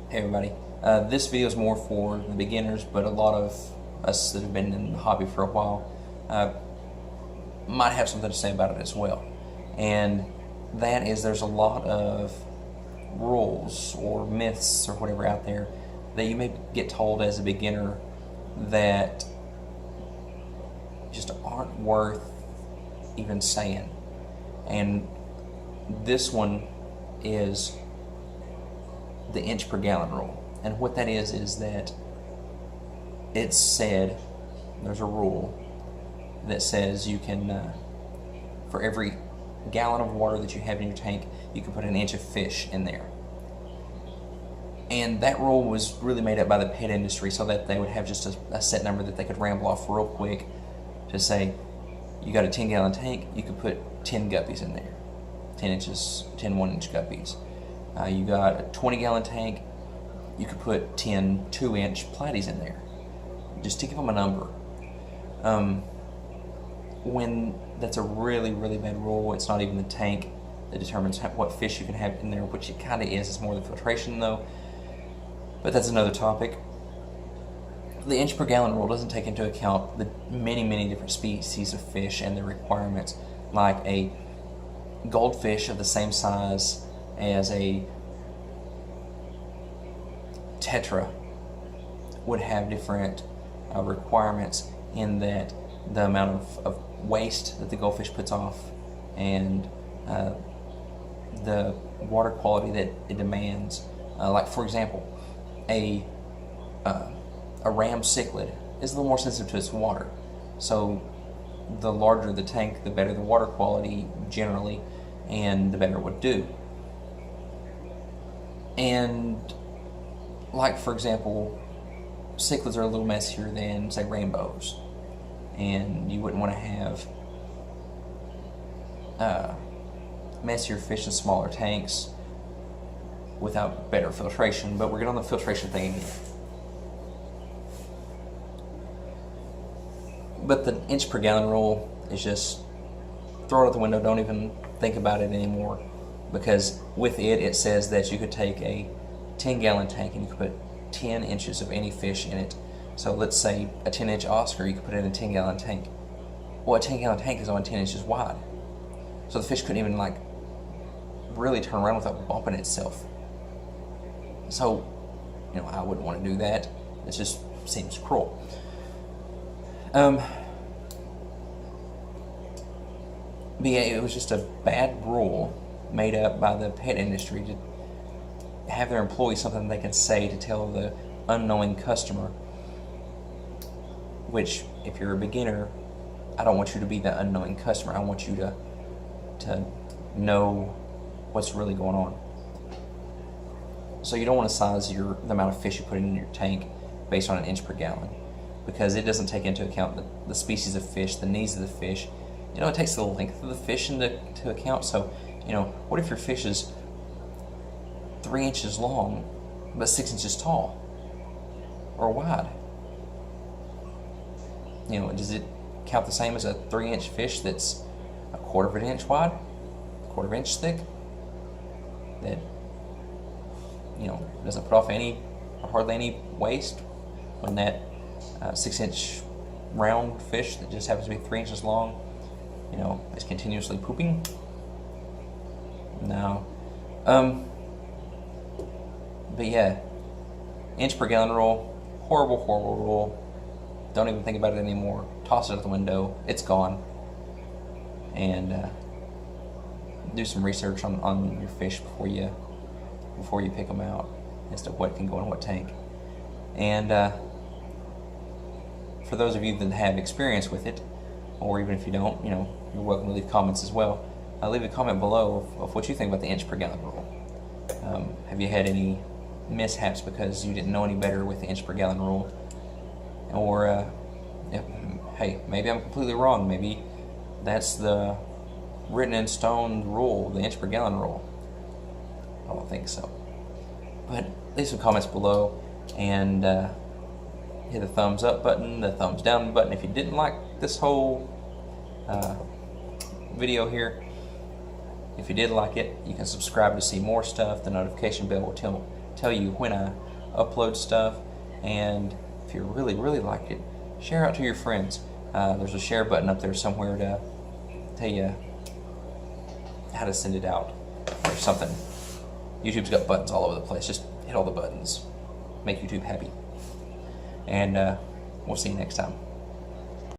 Hey everybody, this video is more for the beginners, but a lot of us that have been in the hobby for a while might have something to say about it as well. And that is, there's a lot of rules or myths or whatever out there that you may get told as a beginner that just aren't worth even saying. And this one is the inch per gallon rule. And what that is that it's said, there's a rule that says you can, for every gallon of water that you have in your tank, you can put an inch of fish in there. And that rule was really made up by the pet industry so that they would have just a set number that they could ramble off real quick to say, you got a 10-gallon tank, you could put 10 guppies in there, 10 1-inch guppies. You got a 20-gallon tank, you could put 10 2-inch platies in there, just to give them a number. When that's a really, really bad rule, it's not even the tank that determines what fish you can have in there, which it kind of is. It's more the filtration though, but that's another topic. The inch per gallon rule doesn't take into account the many, many different species of fish and their requirements. Like a goldfish of the same size as a tetra would have different requirements in that the amount of waste that the goldfish puts off and the water quality that it demands. Like for example, a ram cichlid is a little more sensitive to its water. So the larger the tank, the better the water quality generally, and the better it would do. And like for example, cichlids are a little messier than say rainbows, and you wouldn't want to have messier fish in smaller tanks without better filtration. But we're getting on the filtration thing again. But the inch per gallon rule is just throw it out the window. Don't even think about it anymore, because with it says that you could take a 10-gallon tank and you could put 10 inches of any fish in it. So let's say a 10-inch Oscar, you could put it in a 10-gallon tank. Well, a 10-gallon tank is only 10 inches wide, so the fish couldn't even like really turn around without bumping itself. So, you know, I wouldn't want to do that. It just seems cruel. But yeah, it was just a bad rule made up by the pet industry to have their employees something they can say to tell the unknowing customer, which if you're a beginner, I don't want you to be the unknowing customer. I want you to know what's really going on. So you don't want to size the amount of fish you put in your tank based on an inch per gallon, because it doesn't take into account the species of fish, the needs of the fish. You know, it takes the length of the fish into account. So, you know, what if your fish is 3 inches long but 6 inches tall or wide? You know, does it count the same as a 3-inch fish that's a quarter of an inch wide, a quarter of an inch thick, that, you know, doesn't put off any or hardly any waste, when that 6-inch round fish that just happens to be 3 inches long, you know, is continuously pooping? No. But yeah, inch per gallon rule, horrible, horrible rule. Don't even think about it anymore. Toss it out the window. It's gone. And do some research on your fish before you pick them out as to what can go in what tank. And for those of you that have experience with it, or even if you don't, you know, you're welcome to leave comments as well. Leave a comment below of what you think about the inch per gallon rule. Have you had any mishaps because you didn't know any better with the inch per gallon rule? Or, hey, maybe I'm completely wrong. Maybe that's the written in stone rule, the inch per gallon rule. I don't think so. But leave some comments below, and hit the thumbs up button, the thumbs down button if you didn't like this whole video here. If you did like it, you can subscribe to see more stuff. The notification bell will tell you when I upload stuff, and if you really, really liked it, share out to your friends. There's a share button up there somewhere to tell you how to send it out or something. YouTube's got buttons all over the place. Just hit all the buttons. Make YouTube happy. And we'll see you next time.